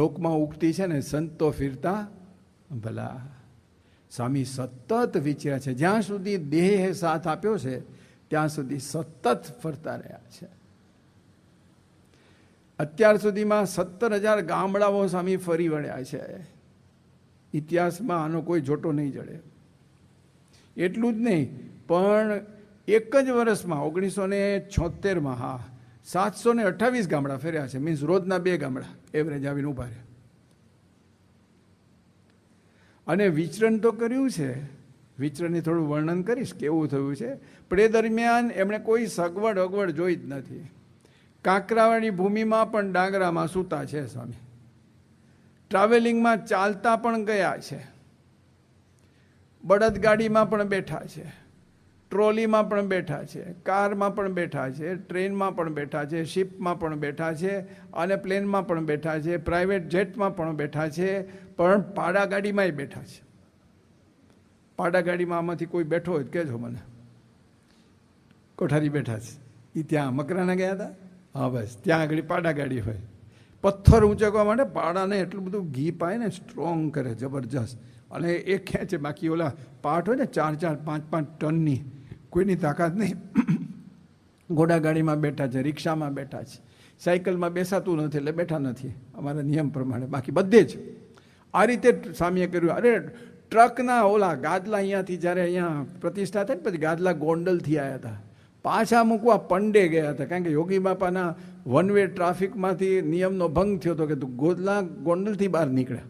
લોકમાં ઉગતી છે ને સંતો ફિરતા ભલા. સ્વામી સતત વિચાર્યા છે, જ્યાં સુધી દેહે સાથ આપ્યો છે ત્યાં સુધી સતત ફરતા રહ્યા છે. અત્યાર સુધીમાં 17,000 ગામડાઓ સ્વામી ફરી વળ્યા છે. ઇતિહાસમાં આનો કોઈ જોટો નહીં જડે. એટલું જ નહીં, પણ એક જ વર્ષમાં 1976માં 728 ગામડા ફર્યા છે. મીન્સ રોજના 2 ગામડા એવરેજ આવીને ઊભા રહ્યા. અને વિચરણ તો કર્યું છે. વિચરણની થોડું વર્ણન કરીશ કેવું થયું છે. પણ એ દરમિયાન એમણે કોઈ સગવડ અગવડ જોઈ જ નથી. કાંકરાવાળી ભૂમિમાં પણ ડાંગરામાં સૂતા છે સ્વામી. ટ્રાવેલિંગમાં ચાલતા પણ ગયા છે. બળદગાડીમાં પણ બેઠા છે, ટ્રોલીમાં પણ બેઠા છે, કારમાં પણ બેઠા છે, ટ્રેનમાં પણ બેઠા છે, શિપમાં પણ બેઠા છે, અને પ્લેનમાં પણ બેઠા છે, પ્રાઇવેટ જેટમાં પણ બેઠા છે, પણ પાડા ગાડીમાંય બેઠા છે. પાડા ગાડીમાં આમાંથી કોઈ બેઠો હોય કહેજો મને. કોઠારી બેઠા છે એ ત્યાં મકરાના ગયા હતા. હા બસ ત્યાં આગળ પાડા ગાડી હોય. પથ્થર ઊંચકવા માટે પાડાને એટલું બધું ઘી પાય ને સ્ટ્રોંગ કરે જબરજસ્ત. અને એ ખેંચે. બાકી ઓલા પાટ હોય ને 4-4, 5-5 ટનની, કોઈની તાકાત નહીં. ઘોડાગાડીમાં બેઠા છે, રિક્ષામાં બેઠા છે, સાયકલમાં બેસાતું નથી એટલે બેઠા નથી અમારા નિયમ પ્રમાણે. બાકી બધે જ આ રીતે સ્વામીએ કર્યું. અરે ટ્રકના ઓલા ગાદલા અહીંયાથી જ્યારે અહીંયા પ્રતિષ્ઠા થઈ ને પછી ગાદલા ગોંડલથી આવ્યા હતા. પાછા મૂકવા પંડે ગયા હતા, કારણ કે યોગી બાપાના વન વે ટ્રાફિકમાંથી નિયમનો ભંગ થયો હતો કે ગોદલા ગોંડલથી બહાર નીકળ્યા.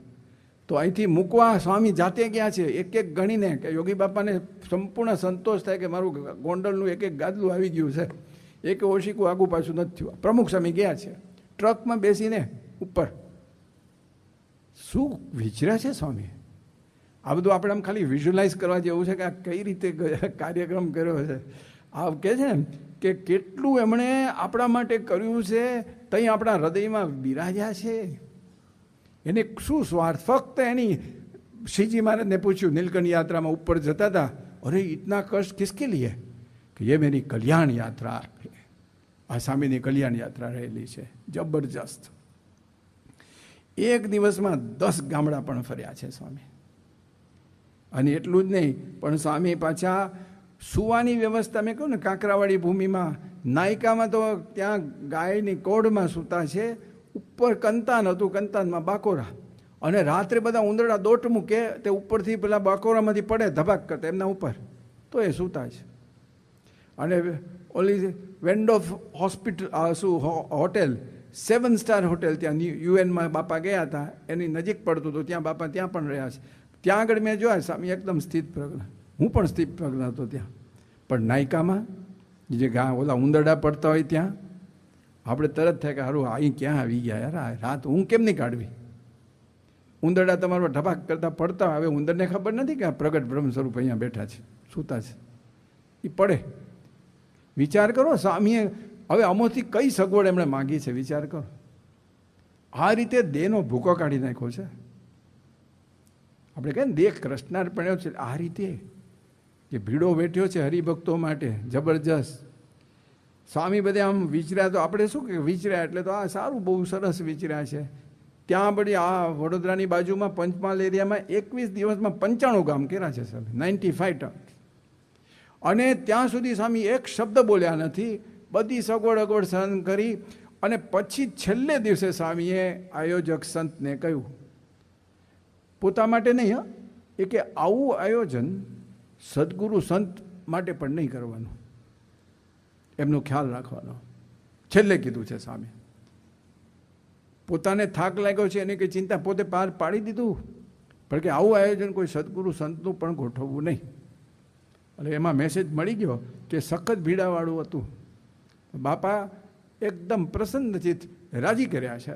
તો અહીંથી મૂકવા સ્વામી જાતે ગયા છે, એક એક ગણીને, કે યોગી બાપાને સંપૂર્ણ સંતોષ થાય કે મારું ગોંડલનું એક એક ગાદલું આવી ગયું છે. એક ઓશિકું આગું પાછું નથી થયું. પ્રમુખ સ્વામી ગયા છે ટ્રકમાં બેસીને ઉપર. શું વિચર્યા છે સ્વામી! આ બધું આપણે આમ ખાલી વિઝ્યુલાઇઝ કરવા જેવું છે કે આ કઈ રીતે કાર્યક્રમ કર્યો છે. આ કહે છે ને કે કેટલું એમણે આપણા માટે કર્યું છે, તઈ આપણા હૃદયમાં બિરાજ્યા છે. એને શું સ્વાર્થ! ફક્ત એની શ્રીજી મહારાજને પૂછ્યું નીલકંઠ યાત્રામાં ઉપર જતા હતા, અરે ઇતના કષ્ટ કિસકે લીએ? કે ये मेरी કલ્યાણ યાત્રા. આ સ્વામીની કલ્યાણ યાત્રા રહેલી છે જબરજસ્ત. એક દિવસમાં 10 ગામડા પણ ફર્યા છે સ્વામી. અને એટલું જ નહીં, પણ સ્વામી પાછા સુવાની વ્યવસ્થા, મેં કહ્યું ને કાંકરાવાળી ભૂમિમાં, નાયકામાં તો ત્યાં ગાયની કોઢમાં સૂતા છે. ઉપર કંતાન હતું, કંતાનમાં બાકોરા. અને રાત્રે બધા ઉંદરડા દોટ મૂકે, તે ઉપરથી પેલા બાકોરામાંથી પડે ધબાક કરતા એમના ઉપર, તો એ સૂતા છે. અને ઓલી વેન્ડોફ હોસ્પિટલ, શું હોટેલ, 7 સ્ટાર હોટેલ, ત્યાં યુએનમાં બાપા ગયા હતા, એની નજીક પડતું હતું, ત્યાં બાપા ત્યાં પણ રહ્યા છે. ત્યાં આગળ મેં જોયા સ્વામી એકદમ સ્થિત પ્રજ્ઞ. હું પણ સ્થિત પ્રજ્ઞ હતો ત્યાં. પણ નાયકામાં જે ઓલા ઉંદરડા પડતા હોય ત્યાં આપણે તરત થાય કે સારું અહીં ક્યાં આવી ગયા યાર, રાત ઊંઘ કેમ નહીં કાઢવી? ઉંદરડા તમારો ઢબાક કરતા પડતા હોય. હવે ઉંદરને ખબર નથી કે આ પ્રગટ બ્રહ્મ સ્વરૂપ અહીંયા બેઠા છે, સૂતા છે, એ પડે. વિચાર કરો સ્વામીએ હવે અમોથી કઈ સગવડ એમણે માગી છે, વિચાર કરો. આ રીતે દેહનો ભૂકો કાઢી નાખ્યો છે. આપણે કહીએ ને દેહ કૃષ્ણાર્પણ્યો છે, આ રીતે જે ભીડો વેઠ્યો છે હરિભક્તો માટે જબરજસ્ત. સ્વામી બધે આમ વિચર્યા, તો આપણે શું કે વિચર્યા એટલે તો આ સારું, બહુ સરસ વિચર્યા છે. ત્યાં બધી આ વડોદરાની બાજુમાં પંચમહાલ એરિયામાં 21 દિવસમાં 95 ગામ કર્યા છે સ્વામી, 95 ટન. અને ત્યાં સુધી સ્વામી એક શબ્દ બોલ્યા નથી. બધી સગવડ અગવડ સહન કરી. અને પછી છેલ્લે દિવસે સ્વામીએ આયોજક સંતને કહ્યું, પોતા માટે નહીં, હા, એ કે આવું આયોજન સદગુરુ સંત માટે પણ નહીં કરવાનું, એમનો ખ્યાલ રાખવાનો. છેલ્લે કીધું છે સ્વામી. પોતાને થાક લાગ્યો છે એની કંઈ ચિંતા પોતે પાર પાડી દીધું, પણ કે આવું આયોજન કોઈ સદગુરુ સંતનું પણ ગોઠવવું નહીં. અને એમાં મેસેજ મળી ગયો કે સખત ભીડાવાળું હતું. બાપા એકદમ પ્રસન્નચિત્ત રાજી કર્યા છે.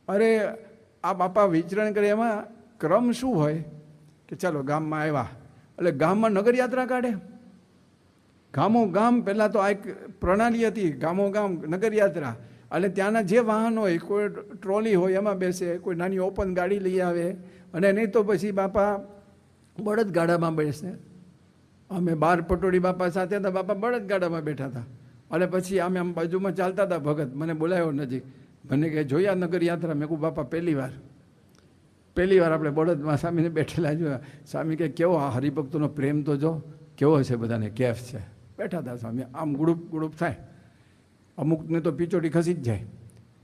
અરે આ બાપા વિચરણ કરે એમાં ક્રમ શું હોય કે ચાલો ગામમાં આવ્યા એટલે ગામમાં નગરયાત્રા કાઢે. ગામો ગામ પહેલાં તો આ એક પ્રણાલી હતી, ગામો ગામ નગરયાત્રા. અને ત્યાંના જે વાહન હોય, કોઈ ટ્રોલી હોય એમાં બેસે, કોઈ નાની ઓપન ગાડી લઈ આવે, અને નહીં તો પછી બાપા બળદગાડામાં બેસે. અમે 12 પટોળી બાપા સાથે હતા, બાપા બળદગાડામાં બેઠા હતા. અને પછી અમે આમ બાજુમાં ચાલતા હતા. ભગત મને બોલાવ્યો નજીક, મને કહે જોયા નગર યાત્રા? મેં કહું બાપા પહેલી વાર આપણે બળદમાં સ્વામીને બેઠેલા જોયા. સ્વામી કે કેવો આ હરિભક્તોનો પ્રેમ તો જો કેવો છે, બધાને કેફ છે. બેઠા હતા સ્વામી, આમ ગુડુપ થાય. અમુકને તો પીચોટી ખસી જ જાય,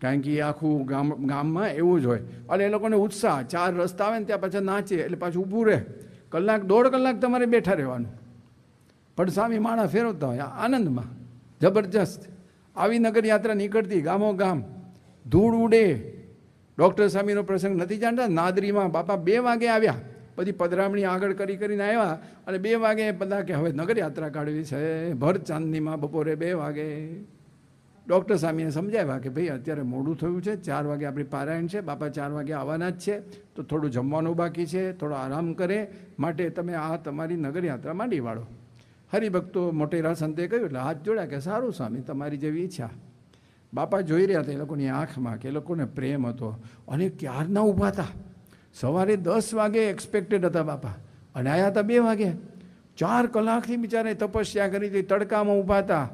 કારણ કે આખું ગામમાં એવું જ હોય. અને એ લોકોને ઉત્સાહ, 4 રસ્તા આવે ને ત્યાં પાછા નાચે એટલે પાછું ઊભું રહે. કલાક 1.5 કલાક તમારે બેઠા રહેવાનું. પણ સ્વામી માળા ફેરવતા હોય આનંદમાં, જબરજસ્ત. આવી નગર યાત્રા નીકળતી, ગામો ગામ ધૂળ ઉડે. ડૉક્ટર સ્વામીનો પ્રસંગ નથી જાણતા? નાદરીમાં બાપા 2 વાગે આવ્યા, બધી પધરામણી આગળ કરીને આવ્યા, અને 2 વાગે બધા કે હવે નગર યાત્રા કાઢવી છે. ભર ચાંદનીમાં બપોરે 2 વાગે ડૉક્ટર સ્વામીને સમજાવ્યા કે ભાઈ અત્યારે મોડું થયું છે, 4 વાગે આપણી પારાયણ છે, બાપા 4 વાગે આવવાના જ છે, તો થોડું જમવાનું બાકી છે, થોડો આરામ કરે, માટે તમે આ તમારી નગર યાત્રા માંડી વાળો. હરિભક્તો મોટેરા સંતે કહ્યું એટલે હાથ જોડ્યા કે સારું સ્વામી, તમારી જેવી ઈચ્છા. બાપા જોઈ રહ્યા હતા એ લોકોની આંખમાં કે એ લોકોને પ્રેમ હતો, અને ક્યારના ઊભા હતા. સવારે 10 વાગે એક્સપેક્ટેડ હતા બાપા, અને આવ્યા હતા 2 વાગે. 4 કલાકથી બિચારે તપસ્યા કરી હતી, તડકામાં ઊભા હતા.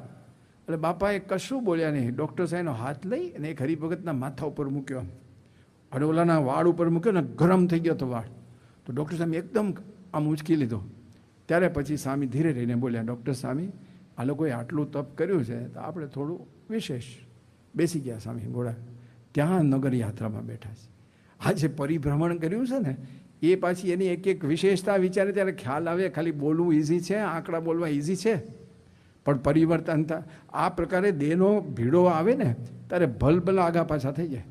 એટલે બાપાએ કશું બોલ્યા નહીં. ડૉક્ટર સાહેબનો હાથ લઈ અને એક હરિભગતના માથા ઉપર મૂક્યો, અને ઓલાના વાળ ઉપર મૂક્યો ને ગરમ થઈ ગયો હતો વાળ. તો ડૉક્ટર સાહેબ એકદમ આમ ઉંચકી લીધો. ત્યારે પછી સ્વામી ધીરે રહીને બોલ્યા, ડૉક્ટર સ્વામી આ લોકોએ આટલું તપ કર્યું છે તો આપણે થોડું વિશેષ. બેસી ગયા સ્વામી ઘોડા. ત્યાં નગર યાત્રામાં બેઠા છે. આ જે પરિભ્રમણ કર્યું છે ને, એ પાછી એની એક વિશેષતા વિચારે ત્યારે ખ્યાલ આવે. ખાલી બોલવું ઇઝી છે, આંકડા બોલવા ઇઝી છે, પણ પરિવર્તન આ પ્રકારે દેહનો ભીડો આવે ને ત્યારે ભલભલા આગા પાછા થઈ જાય.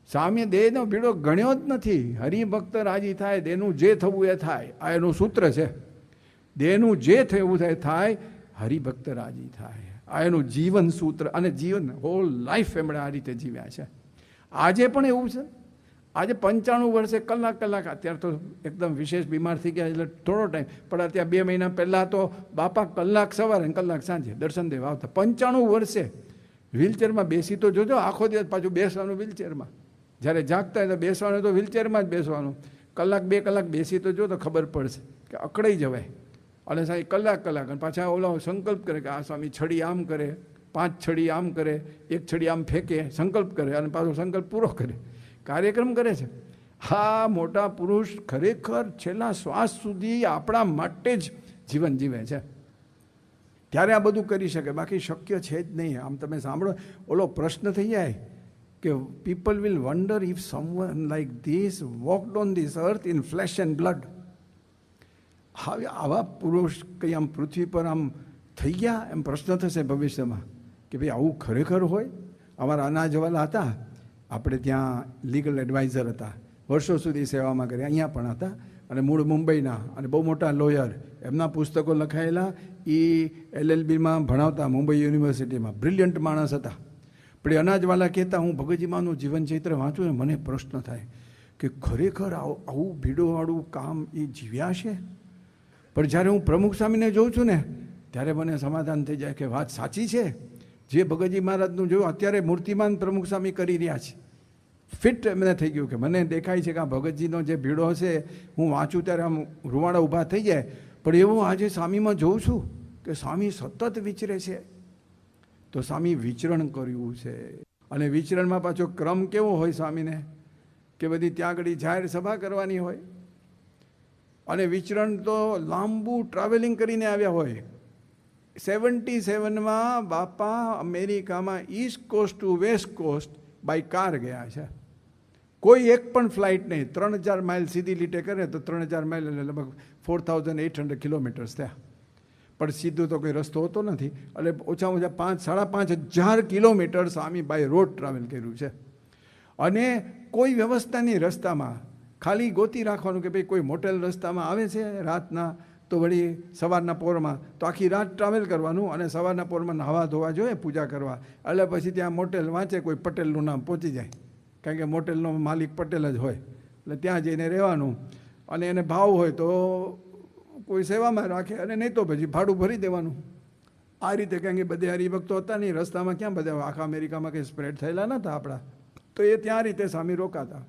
સ્વામીએ દેહનો ભીડો ગણ્યો જ નથી. હરિભક્ત રાજી થાય, દેહનું જે થવું એ થાય, આ એનું સૂત્ર છે. દેહનું જે થયું થાય, હરિભક્ત રાજી થાય, આ એનું જીવન સૂત્ર. અને જીવન હોલ લાઈફ એમણે આ રીતે જીવ્યા છે. આજે પણ એવું છે. આજે 95 વર્ષે કલાક, અત્યારે તો એકદમ વિશેષ બીમાર થઈ ગયા એટલે થોડો ટાઈમ, પણ અત્યારે 2 મહિના પહેલાં તો બાપા કલાક સવારે અને કલાક સાંજે દર્શન દેવા આવતા. 95 વર્ષે વ્હીલચેરમાં બેસી તો જોજો, આખો દિવસ પાછું બેસવાનું વ્હીલચેરમાં. જ્યારે જાગતા હોય તો બેસવાનું, તો વ્હીલચેરમાં જ બેસવાનું. 1-2 કલાક બેસી તો જો તો ખબર પડશે કે અકળાઈ જવાય. અને સાહેબ કલાક અને પાછા ઓલા સંકલ્પ કરે કે આ સ્વામી છડી આમ કરે, 5 છડી આમ કરે, 1 છડી આમ ફેંકે, સંકલ્પ કરે અને પાછો સંકલ્પ પૂરો કરે, કાર્યક્રમ કરે છે. હા, મોટા પુરુષ ખરેખર છેલ્લા શ્વાસ સુધી આપણા માટે જ જીવન જીવે છે. ત્યારે આ બધું કરી શકે, બાકી શક્ય છે જ નહીં. આમ તમે સાંભળો, ઓલો પ્રશ્ન થઈ જાય કે people will wonder if someone like this walked on this earth in flash and blood. હવે આવા પુરુષ કંઈ આમ પૃથ્વી પર આમ થઈ ગયા, એમ પ્રશ્ન થશે ભવિષ્યમાં કે ભાઈ આવું ખરેખર હોય. અમારા અનાજવાલા હતા, આપણે ત્યાં લીગલ એડવાઇઝર હતા, વર્ષો સુધી સેવામાં કર્યા, અહીંયા પણ હતા, અને મૂળ મુંબઈના, અને બહુ મોટા લોયર. એમના પુસ્તકો લખાયેલા, એ LLBમાં ભણાવતા મુંબઈ યુનિવર્સિટીમાં, બ્રિલિયન્ટ માણસ હતા. પણ એ અનાજવાલા કહેતા, હું ભગતજીમાનું જીવન ચૈત્ર વાંચું ને મને પ્રશ્ન થાય કે ખરેખર આવું ભીડોવાળું કામ એ જીવ્યા છે. પણ જ્યારે હું પ્રમુખ સ્વામીને જોઉં છું ને ત્યારે મને સમાધાન થઈ જાય કે વાત સાચી છે. જે ભગતજી મહારાજનું જોયું અત્યારે મૂર્તિમાન પ્રમુખ સ્વામી કરી રહ્યા છે. ફિટ એમને થઈ ગયું કે મને દેખાય છે કે આ ભગતજીનો જે ભીડો હશે, હું વાંચું ત્યારે આમ રૂવાડા ઊભા થઈ જાય. પણ એવું આજે સ્વામીમાં જોઉં છું કે સ્વામી સતત વિચરે છે. તો સ્વામી વિચરણ કર્યું છે. અને વિચરણમાં પાછો ક્રમ કેવો હોય સ્વામીને, કે બધી ત્યાં આગળ જાહેર સભા કરવાની હોય, અને વિચરણ તો લાંબુ ટ્રાવેલિંગ કરીને આવ્યા હોય. 77માં બાપા અમેરિકામાં east coast to west coast by car ગયા છે. કોઈ એક પણ ફ્લાઇટ નહીં. 3000 માઇલ સીધી લીટે કરે તો 3000 માઇલ એટલે લગભગ 4800 કિલોમીટર્સ થયા. પણ સીધું તો કોઈ રસ્તો હોતો નથી, એટલે ઓછામાં ઓછા 5,500 kilometre Swami by road travel કર્યું છે. અને કોઈ વ્યવસ્થા નહીં રસ્તામાં, ખાલી ગોતી રાખવાનું કે ભાઈ કોઈ મોટેલ રસ્તામાં આવે છે રાતના, તો વળી સવારના પોરમાં તો આખી રાત ટ્રાવેલ કરવાનું, અને સવારના પોરમાં નહાવા ધોવા જોઈએ, પૂજા કરવા. એટલે પછી ત્યાં મોટેલ વાંચે, કોઈ પટેલનું નામ પહોંચી જાય, કારણ કે મોટેલનો માલિક પટેલ જ હોય, એટલે ત્યાં જઈને રહેવાનું. અને એને ભાવ હોય તો કોઈ સેવામાં રાખે, અને નહીં તો પછી ભાડું ભરી દેવાનું. આ રીતે, કારણ કે બધે હરિભક્તો હતા નહીં રસ્તામાં, ક્યાં બધા આખા અમેરિકામાં કંઈ સ્પ્રેડ થયેલા નહોતા આપણા, તો એ ત્યાં રીતે સ્વામી રોકાતા.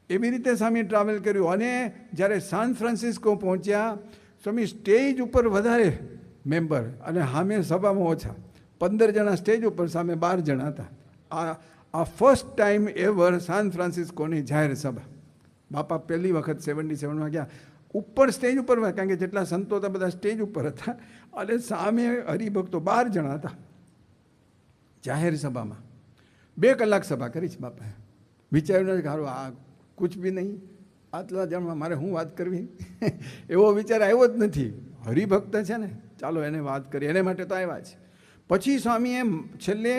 એવી રીતે સ્વામી ટ્રાવેલ કર્યું. અને જ્યારે સાન ફ્રાન્સિસ્કો પહોંચ્યા, સ્વામી સ્ટેજ ઉપર વધારે મેમ્બર અને સામે સભામાં ઓછા. 15 જણા સ્ટેજ ઉપર, સામે 12 જણા હતા. આ ફર્સ્ટ ટાઈમ એવર સાન ફ્રાન્સિસ્કોની જાહેર સભા. બાપા પહેલી વખત 77માં ગયા. ઉપર સ્ટેજ ઉપર, કારણ કે જેટલા સંતો હતા બધા સ્ટેજ ઉપર હતા, અને સામે હરિભક્તો 12 જણા હતા જાહેર સભામાં. 2 કલાક સભા કરી છે બાપાએ. વિચાર્યું નથી કે હારું આ કુછ બી નહીં, આટલા જણમાં મારે શું વાત કરવી એવો વિચાર આવ્યો જ નથી. હરિભક્ત છે ને, ચાલો એને વાત કરીએ, એને માટે તો આવ્યા છે. પછી સ્વામીએ છેલ્લે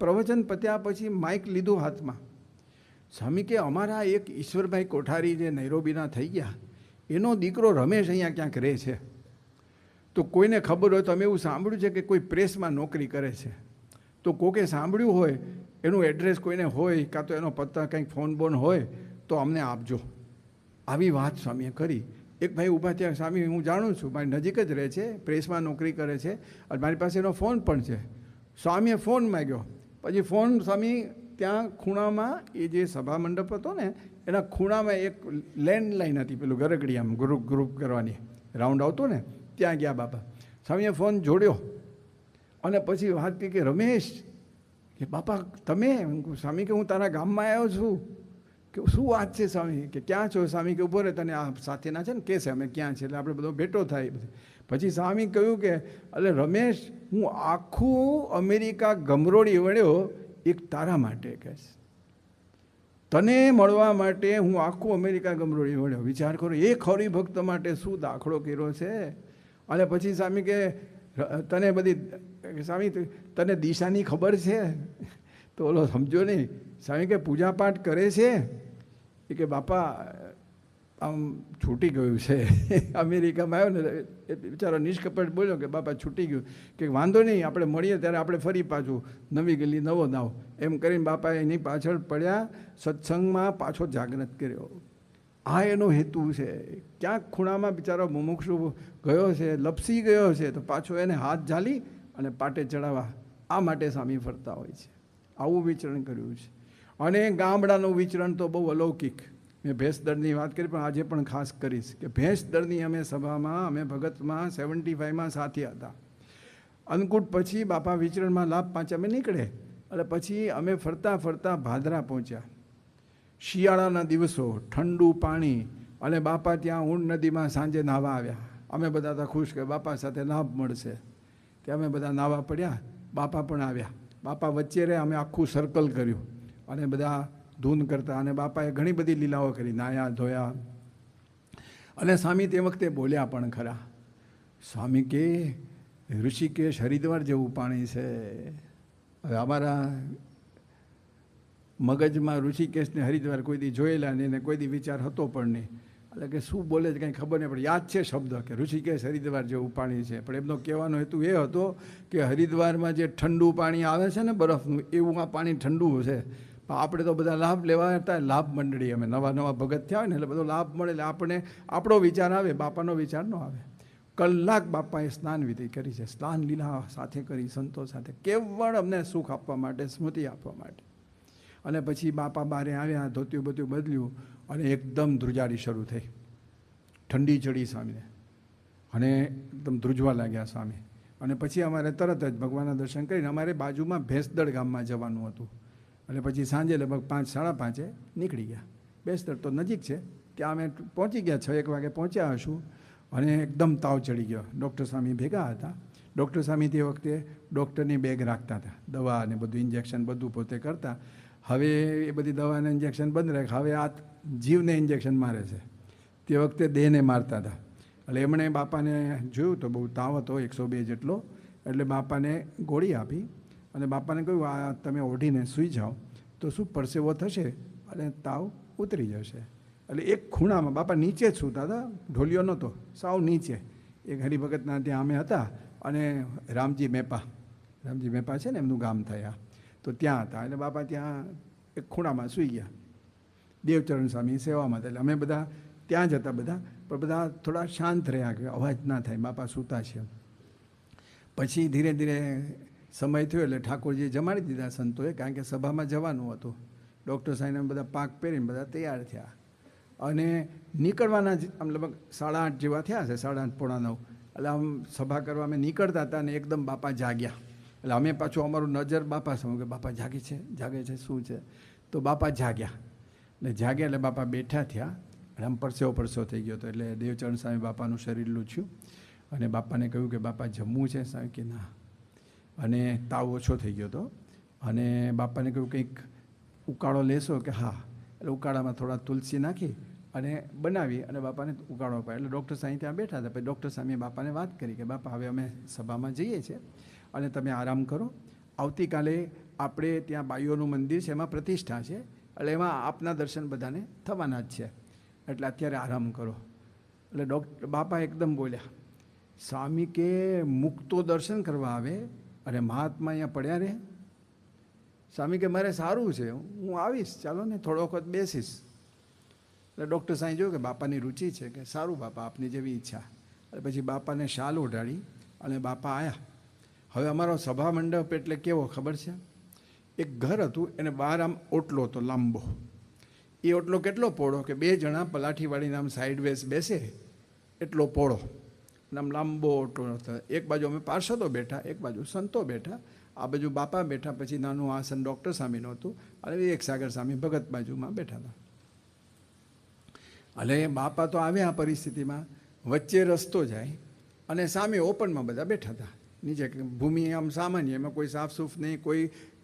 પ્રવચન પત્યા પછી માઇક લીધું હાથમાં. સ્વામી કે અમારા એક ઈશ્વરભાઈ કોઠારી જે નૈરોબીના થઈ ગયા, એનો દીકરો રમેશ અહીંયા ક્યાંક રહે છે. તો કોઈને ખબર હોય તો અમે એવું સાંભળ્યું છે કે કોઈ પ્રેસમાં નોકરી કરે છે. તો કોકે સાંભળ્યું હોય, એનું એડ્રેસ કોઈને હોય, કાં તો એનો પત્તા કંઈક ફોન બોન હોય તો અમને આપજો. આવી વાત સ્વામીએ કરી. એક ભાઈ ઊભા થયા, સ્વામી હું જાણું છું, મારી નજીક જ રહે છે, પ્રેસમાં નોકરી કરે છે, અને મારી પાસે એનો ફોન પણ છે. સ્વામીએ ફોન માગ્યો. પછી ફોન સ્વામી ત્યાં ખૂણામાં, એ જે સભા મંડપ હતો ને એના ખૂણામાં એક લેન્ડલાઇન હતી, પેલું ગરગડી આમ ગ્રુપ કરવાની રાઉન્ડ આવતો ને, ત્યાં ગયા બાપા. સ્વામીએ ફોન જોડ્યો અને પછી વાત કહી કે રમેશ, કે બાપા તમે? સ્વામી કે હું તારા ગામમાં આવ્યો છું. કે શું વાત છે સ્વામી? કે ક્યાં છો? સ્વામી કે ઉભો રહે, તને આ સાથેના છે ને કે છે અમે ક્યાં છે, એટલે આપણે બધો ભેટો થાય. પછી સ્વામી કહ્યું કે અરે રમેશ, હું આખું અમેરિકા ગમરોડી વળ્યો એક તારા માટે. કહે તને મળવા માટે હું આખું અમેરિકા ગમરોડી વળ્યો. વિચાર કરો, એક હરિભક્ત માટે શું દાખલો કર્યો છે. અને પછી સ્વામી કે તને બધી, સ્વામી તને દિશાની ખબર છે? તો ઓલો સમજો નહીં. સ્વામી કે પૂજા પાઠ કરે છે? એ કે બાપા આમ છૂટી ગયું છે. અમેરિકામાં આવ્યો ને એ બિચારો નિષ્કપટ બોલ્યો કે બાપા છૂટી ગયું. કે વાંધો નહીં, આપણે મળીએ ત્યારે આપણે ફરી પાછું નવી ગલી નવો દાવ. એમ કરીને બાપાએ એની પાછળ પડ્યા, સત્સંગમાં પાછો જાગૃત કર્યો. આ એનો હેતુ છે. ક્યાંક ખૂણામાં બિચારો મુમુક્ષુ ગયો છે, લપસી ગયો છે, તો પાછો એને હાથ ઝાલી અને પાટે ચડાવવા, આ માટે સ્વામી ફરતા હોય છે. આવું વિચરણ કર્યું છે. અને ગામડાનું વિચરણ તો બહુ અલૌકિક. મેં ભેંસદળની વાત કરી, પણ આજે પણ ખાસ કરીશ કે ભેંસદળની અમે સભામાં, અમે ભગતમાં 75માં સાથે હતા. અન્નકૂટ પછી બાપા વિચરણમાં લાભ 5 અમે નીકળે, એટલે પછી અમે ફરતા ફરતા ભાદરા પહોંચ્યા. શિયાળાના દિવસો, ઠંડુ પાણી, અને બાપા ત્યાં ઊંડ નદીમાં સાંજે નાહવા આવ્યા. અમે બધા હતા ખુશ કે બાપા સાથે લાભ મળશે. ત્યાં અમે બધા નાહવા પડ્યા, બાપા પણ આવ્યા. બાપા વચ્ચે રહે, અમે આખું સર્કલ કર્યું અને બધા ધૂન કરતા. અને બાપાએ ઘણી બધી લીલાઓ કરી, નાયા ધોયા. અને સ્વામી તે વખતે બોલ્યા પણ ખરા. સ્વામી કે ઋષિકેશ હરિદ્વાર જેવું પાણી છે. હવે અમારા મગજમાં ઋષિકેશને હરિદ્વાર કોઈ દી જોયેલા નહીં ને કોઈ દી વિચાર હતો પણ નહીં. એટલે કે શું બોલે છે કંઈ ખબર નહીં, પણ યાદ છે શબ્દ કે ઋષિકેશ હરિદ્વાર જેવું પાણી છે. પણ એમનો કહેવાનો હેતુ એ હતો કે હરિદ્વારમાં જે ઠંડુ પાણી આવે છે ને બરફનું, એવું આ પાણી ઠંડુ છે. આપણે તો બધા લાભ લેવા હતા, લાભ મંડળી, અમે નવા ભગત થયા હોય ને એટલે બધો લાભ મળે, એટલે આપણે આપણો વિચાર આવે, બાપાનો વિચાર ન આવે. કલાક બાપાએ સ્નાન વિધિ કરી છે, સ્નાન લીલા સાથે કરી સંતો સાથે, કેવળ અમને સુખ આપવા માટે, સ્મૃતિ આપવા માટે. અને પછી બાપા બારે આવ્યા, ધોતિયું બધું બદલ્યું અને એકદમ ધ્રુજારી શરૂ થઈ. ઠંડી ચડી સ્વામીને અને એકદમ ધ્રુજવા લાગ્યા સ્વામી. અને પછી અમારે તરત જ ભગવાનના દર્શન કરીને અમારે બાજુમાં ભેંસદળ ગામમાં જવાનું હતું. અને પછી સાંજે લગભગ 5, 5:30 નીકળી ગયા. ભેંસદળ તો નજીક છે, ત્યાં અમે પહોંચી ગયા, 6-1 વાગે પહોંચ્યા હશું. અને એકદમ તાવ ચડી ગયો. ડૉક્ટર સ્વામી ભેગા હતા. ડૉક્ટર સ્વામી તે વખતે ડૉક્ટરની બેગ રાખતા હતા, દવા અને બધું ઇન્જેક્શન બધું પોતે કરતા. હવે એ બધી દવાને ઇન્જેક્શન બંધ રાખે, હવે આ જીવને ઇન્જેક્શન મારે છે. તે વખતે દેહને મારતા હતા. એટલે એમણે બાપાને જોયું તો બહુ તાવ હતો, 102 જેટલો. એટલે બાપાને ગોળી આપી અને બાપાને કહ્યું આ તમે ઓઢીને સૂઈ જાઓ તો શું પરસેવો થશે અને તાવ ઉતરી જશે. એટલે એક ખૂણામાં બાપા નીચે જ સૂતા હતા, ઢોલિયો નહોતો, સાવ નીચે. એક હરિભગતના ત્યાં અમે હતા અને રામજી મેપા છે ને એમનું ગામ થયા, તો ત્યાં હતા. એટલે બાપા ત્યાં એક ખૂણામાં સૂઈ ગયા. દેવચરણ સ્વામી સેવામાં હતા. એટલે અમે બધા ત્યાં જ હતા બધા, પણ બધા થોડા શાંત રહ્યા કે અવાજ ના થાય, બાપા સૂતા છે. પછી ધીરે ધીરે સમય થયો એટલે ઠાકોરજીએ જમાડી દીધા સંતોએ, કારણ કે સભામાં જવાનું હતું. ડૉક્ટર સાહેબને બધા પાક પહેરીને બધા તૈયાર થયા અને નીકળવાના જ આમ લગભગ 8:30 જેવા થયા છે, 8:30 પોણા 9. એટલે આમ સભા કરવા અમે નીકળતા હતા અને એકદમ બાપા જાગ્યા. એટલે અમે પાછું અમારું નજર બાપા સામે કે બાપા જાગે છે શું છે? તો બાપા જાગ્યા. એટલે જાગ્યા એટલે બાપા બેઠા થયા. અને આમ પરસેવો થઈ ગયો હતો. એટલે દેવચરણ સામે બાપાનું શરીર લૂછ્યું અને બાપાને કહ્યું કે બાપા જમવું છે? સાહેબ કે ના. અને તાવ ઓછો થઈ ગયો હતો. અને બાપાને કહ્યું કંઈક ઉકાળો લેશો? કે હા. એટલે ઉકાળામાં થોડા તુલસી નાખી અને બનાવી અને બાપાને ઉકાળો અપાય. એટલે ડૉક્ટર સાહેબ ત્યાં બેઠા હતા. પછી ડૉક્ટર સાહેબે બાપાને વાત કરી કે બાપા હવે અમે સભામાં જઈએ છીએ અને તમે આરામ કરો. આવતીકાલે આપણે ત્યાં બાઈઓનું મંદિર છે, એમાં પ્રતિષ્ઠા છે, એટલે એમાં આપના દર્શન બધાને થવાના જ છે, એટલે અત્યારે આરામ કરો. એટલે બાપા એકદમ બોલ્યા, સ્વામી કે મુક્તો દર્શન કરવા આવે અને મહાત્મા અહીંયા પડ્યા રહે? સ્વામી કે મારે સારું છે, હું આવીશ, ચાલો ને થોડો વખત બેસીશ. એટલે ડૉક્ટર સાહેબ જોયું કે બાપાની રુચિ છે, કે સારું બાપા આપની જેવી ઈચ્છા. એટલે પછી બાપાને શાલ ઓઢાડી અને બાપા આવ્યા. હવે અમારો સભા મંડપ એટલે કેવો ખબર છે? એક ઘર હતું, એને બહાર આમ ઓટલો હતો લાંબો. એ ઓટલો કેટલો પહોળો કે 2 જણા પલાઠીવાળીને આમ સાઈડવેઝ બેસે એટલો પહોળો, આમ લાંબો ઓટલો હતો. એક બાજુ અમે પાર્ષદો બેઠા, એક બાજુ સંતો બેઠા, આ બાજુ બાપા બેઠા, પછી નાનું આસન ડૉક્ટર સ્વામીનું હતું અને વિવેકસાગર સ્વામી ભગત બાજુમાં બેઠા હતા. એટલે બાપા તો આવ્યા આ પરિસ્થિતિમાં, વચ્ચે રસ્તો જાય અને સામે ઓપનમાં બધા બેઠા હતા. નીચે ભૂમિ આમ સામાન્ય, એમાં કોઈ સાફસૂફ નહીં,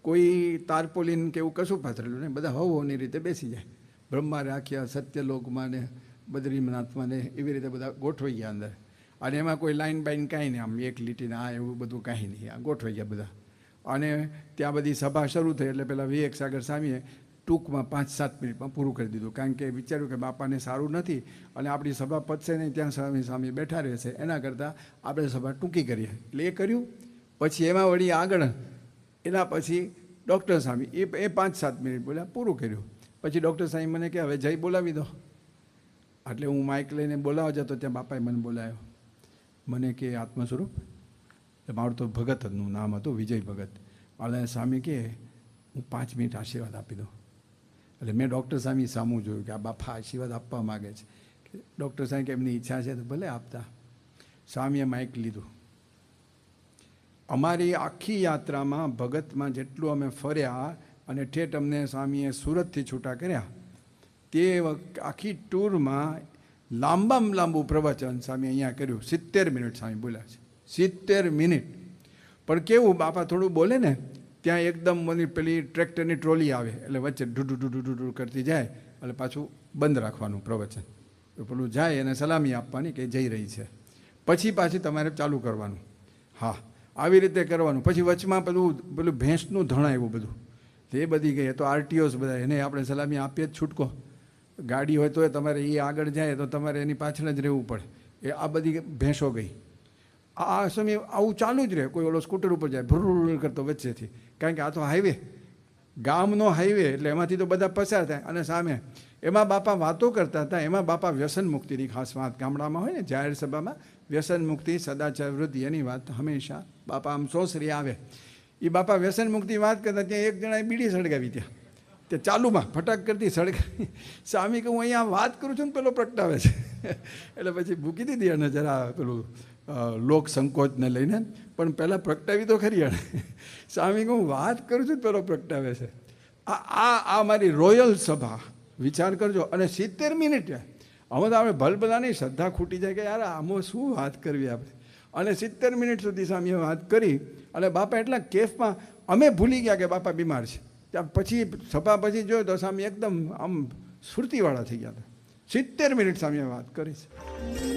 કોઈ તારપોલિન કે એવું કશું પાથરેલું નહીં, બધા હવોની રીતે બેસી જાય. બ્રહ્મા રાખ્યા, સત્યલોકમાં ને બદ્રીનાથમાં ને એવી રીતે બધા ગોઠવાઈ ગયા અંદર. અને એમાં કોઈ લાઈન બાઈન કાંઈ નહીં, આમ એક લીટીને આ એવું બધું કાંઈ નહીં, આ ગોઠવાઈ ગયા બધા. અને ત્યાં બધી સભા શરૂ થઈ એટલે પેલા વિવેકસાગર સ્વામીએ ટૂંકમાં 5-7 મિનિટમાં પૂરું કરી દીધું, કારણ કે વિચાર્યું કે બાપાને સારું નથી અને આપણી સભા પતશે નહીં, ત્યાં સ્વામી બેઠા રહેશે, એના કરતાં આપણે સભા ટૂંકી કરીએ. એટલે એ કર્યું. પછી એમાં વળી આગળ એના પછી ડૉક્ટર સ્વામી એ 5-7 મિનિટ બોલ્યા, પૂરું કર્યું. પછી ડૉક્ટર સાહેબ મને કે હવે જય બોલાવી દો. એટલે હું માઇક લઈને બોલાવવા જતો, ત્યાં બાપાએ મને બોલાવ્યો. મને કે આત્મ સ્વરૂપ, મારું તો ભગતનું નામ હતું, વિજય ભગત. એટલે સ્વામી કે હું 5 મિનિટ આશીર્વાદ આપી દઉં. એટલે મેં ડૉક્ટર સ્વામી સામું જોયું કે આ બાપા આશીર્વાદ આપવા માગે છે. ડૉક્ટર સાહેબ કે એમની ઈચ્છા છે તો ભલે આપતા. સ્વામીએ માઇક લીધું. અમારી આખી યાત્રામાં ભગતમાં જેટલું અમે ફર્યા અને ઠેઠ અમને સ્વામીએ સુરતથી છૂટા કર્યા, તે આખી ટૂરમાં લાંબામાં લાંબુ પ્રવચન સ્વામી અહીંયા કર્યું. 70 મિનિટ સ્વામી બોલ્યા છે, 70 મિનિટ. પણ કેવું, બાપા થોડું બોલે ને ત્યાં એકદમ મને પેલી ટ્રેક્ટરની ટ્રોલી આવે એટલે વચ્ચે ઢૂઢું કરતી જાય, એટલે પાછું બંધ રાખવાનું પ્રવચન. પેલું જાય અને સલામી આપવાની કે જઈ રહી છે, પછી પાછી તમારે ચાલુ કરવાનું. હા, આવી રીતે કરવાનું. પછી વચમાં પેલું ભેંસનું ધણ આવ્યું બધું, એ બધી ગઈ. તો આરટીઓસ બધા, એને આપણે સલામી આપીએ જ છૂટકો. ગાડી હોય તો તમારે એ આગળ જાય તો તમારે એની પાછળ જ રહેવું પડે. એ આ બધી ભેંસો ગઈ. આ સમય આવું ચાલુ જ રહે. કોઈ ઓલો સ્કૂટર ઉપર જાય ભૂર કરતો વચ્ચેથી, કારણ કે આ તો હાઈવે, ગામનો હાઈવે, એટલે એમાંથી તો બધા પસાર થાય. અને સામે એમાં બાપા વાતો કરતા હતા. એમાં બાપા વ્યસન મુક્તિની ખાસ વાત, ગામડામાં હોય ને જાહેર સભામાં વ્યસન મુક્તિ, સદાચાર વૃદ્ધિ, એની વાત હંમેશા બાપા આમ સોસરી આવે. એ બાપા વ્યસન મુક્તિ વાત કરતા, ત્યાં એક જણાએ બીડી સળગાવી, ત્યાં ચાલુમાં ફટાક કરતી સળગાવી. સ્વામી કે હું અહીંયા વાત કરું છું ને પેલો પ્રગટાવે છે. એટલે પછી મૂકી દીધી અને જરા પેલું લોક સંકોચને લઈને, પણ પહેલાં પ્રગટાવી તો ખરી એને. સ્વામી કે હું વાત કરું છું પેલો પ્રગટાવે છે. આ મારી રોયલ સભા, વિચાર કરજો. અને 70 મિનિટ. હવે તો આપણે ભલભલાની શ્રદ્ધા ખૂટી જાય કે યાર આમાં શું વાત કરવી આપણે. અને 70 મિનિટ સુધી સ્વામીએ વાત કરી. અને બાપા એટલા કેફમાં અમે ભૂલી ગયા કે બાપા બીમાર છે. ત્યાં પછી સભા પછી જોયો તો સ્વામી એકદમ આમ સ્ફૂર્તિવાળા થઈ ગયા હતા. 70 મિનિટ સ્વામીએ વાત કરી છે.